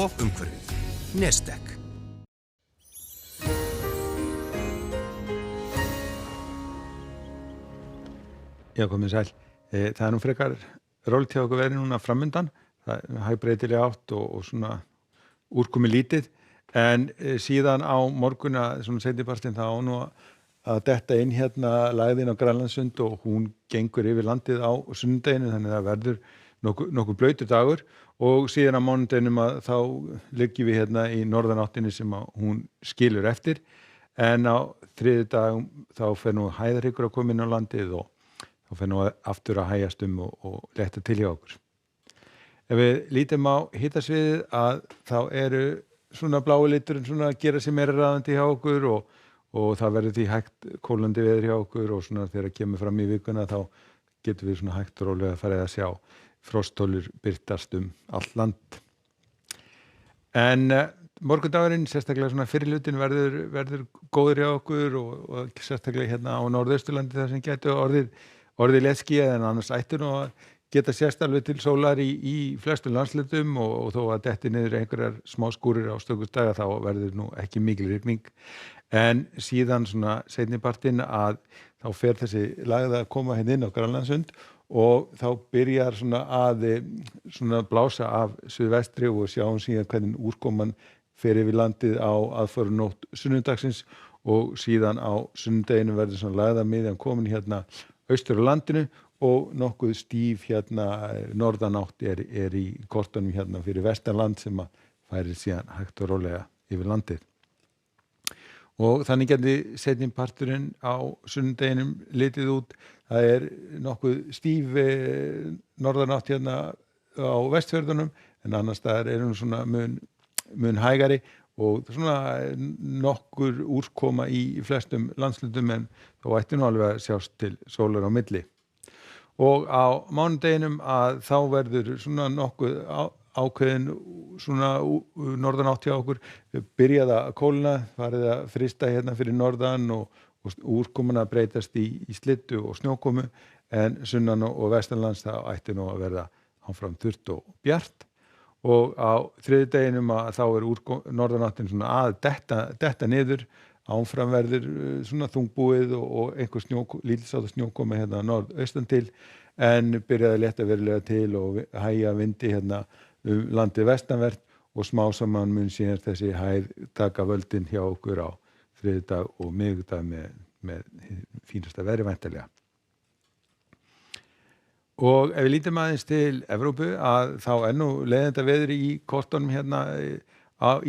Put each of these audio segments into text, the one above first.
lofumhverfið. Nestek. Já, komið sæl. Það nú frekar rólegt hjá okkur verið núna framundan. Það hægbreytilega átt og svona úrkomi lítið. En síðan á morguna, svona seinnipartinn, þá á nú að detta inn hérna lægðin á Grænlandssund og hún gengur yfir landið á sunnudeginu, þannig að það verður nokkuð blautur dagur og síðan á mánudeginum að þá liggjum við hérna í norðanáttinni sem að hún skilur eftir. En á þriðjudagum þá fer nú hæðarhryggur að koma inn á landið og þá fer nú aftur að hægjast og létta til hjá okkur. Ef við lítum á hitasviðið að þá eru svona blái liturinn svona að gera sig meira ráðandi hjá okkur og það verður því hægt kólandi veður hjá okkur og svona þegar kemur fram í vikuna þá getum við svona hægt og rólega að fara að sjá frosttölur birtast allt land. En morgundagurinn, sérstaklega svona fyrirlutin verður góður hjá okkur og sérstaklega hérna á Norðausturlandi þar sem getur orðið léttskýjað en annars ættu nú að geta sést alveg til sólar í flestum landslutum og þó að detti niður einhverjar smá skúrir á stökustaga þá verður nú ekki mikil rigning. En síðan svona seinnipartinn að þá fer þessi lægð að koma hérna inn á Grænlandssund og þá byrjar svona að svona blása af suðvestri og sjáum síðan hvernig úrkoman fer yfir landið á aðfararnótt sunnudagsins og síðan á sunnudeginu verður svona lægðamiðjan komin hérna austur á landinu og nokkuð stíf hérna norðanátt er í kortunum hérna fyrir vestanland sem að færir síðan hægt og rólega yfir landið. Og þannig geti seinni parturinn á sunnudeginum litið út. Það er nokkuð stíf norðanátt hérna á Vestfjörðunum en annars staðar er hún svona mun hægari og svona nokkur úrkoma í flestum landshlutum en þó ætti nú alveg að sjást til sólar á milli. Og á mánudeginum að þá verður svona nokkuð ákveðin svona norðanátt hjá okkur byrjað að kólna, farið að frysta hérna fyrir norðan og úrkomuna breytast í slyddu og snjókomu en sunnan og vestanlands það ætti nú að verða áfram þurrt og bjart og á þriðjudeginum að þá er norðanáttin svona að detta niður áfram verður svona þungbúið og einhver lítilsháttar snjókoma hérna norðaustan til en byrjaði að létta verulega til og hægja vindi hérna landið vestanvert og smá saman mun síðan þessi hæð taka völdin hjá okkur á þriðjudag og miðvikudag með fínasta veðri væntanlega. Og ef við lítum aðeins til Evrópu að þá er nú leiðinda veður í kortunum hérna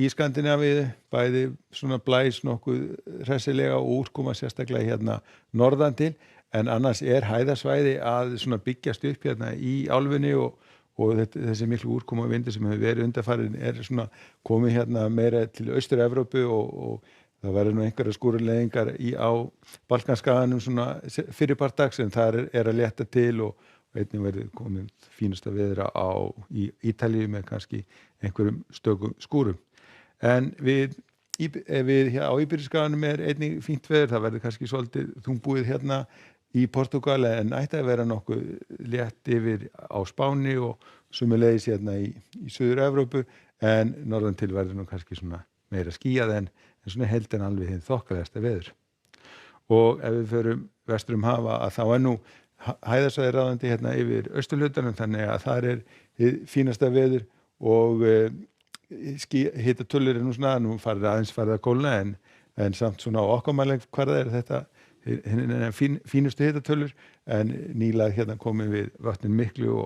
í Skandinavíu, bæði svona blæs nokkuð hressilega og úrkoma sérstaklega hérna norðan til, en annars er hæðasvæði að svona byggjast upp hérna í álfunni og þessi miklu úrkoma og vindi sem hefur verið undanfarin er svona komið hérna meira til Austur-Evrópu og það verður nú einhverjar skúraleiðingar á Balkanskaganum svona fyrirpart dags en þar er að létta til og einnig verður komið fínasta veðra í Ítalíu með kannski einhverjum stökum skúrum. En á Íberíuskaganum er einnig fínt veður, það verður kannski svolítið þungbúið hérna í Portúgal en ætti að vera nokkuð létt yfir á Spáni og sömuleiðis hérna í Suður-Evrópu en norðan til verður nú kannski svona meira skýjað en svona heldur en alveg hinn þokkalegasta veður. Og ef við förum vestur hafa að þá er nú hæðasvæði ráðandi hérna yfir austurhlutanum þannig að þar er fínasta veður og hitatölur er nú svona nú farið að kólna en samt svona á okkamæling hvað er þetta fínustu hitatölur en nýlega hérna komið við vatnin miklu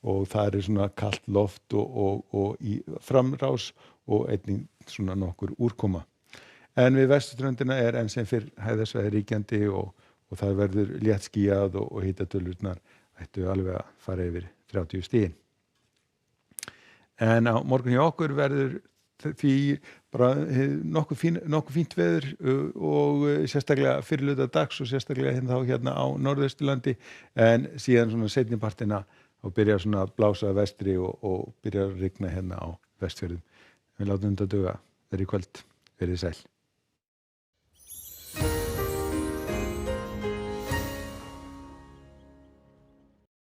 og það er svona kalt loft og í framrás og einnig svona nokkur úrkoma. En við vesturströndina er enn sem fyrr hæðasvæði ríkjandi og það verður léttskýjað og hitatölurnar ættu alveg að fara yfir 30 stigin. En á morgun hjá okkur verður því bara nokkuð fínt veður og sérstaklega fyrirluta dags og sérstaklega hérna á Norðausturlandi en síðan svona seinnipartina og byrjar svona að blása vestri og byrjar að rigna hérna á Vestfjörðum. Við látum þetta duga. Verið í kvöld. Verið sæl.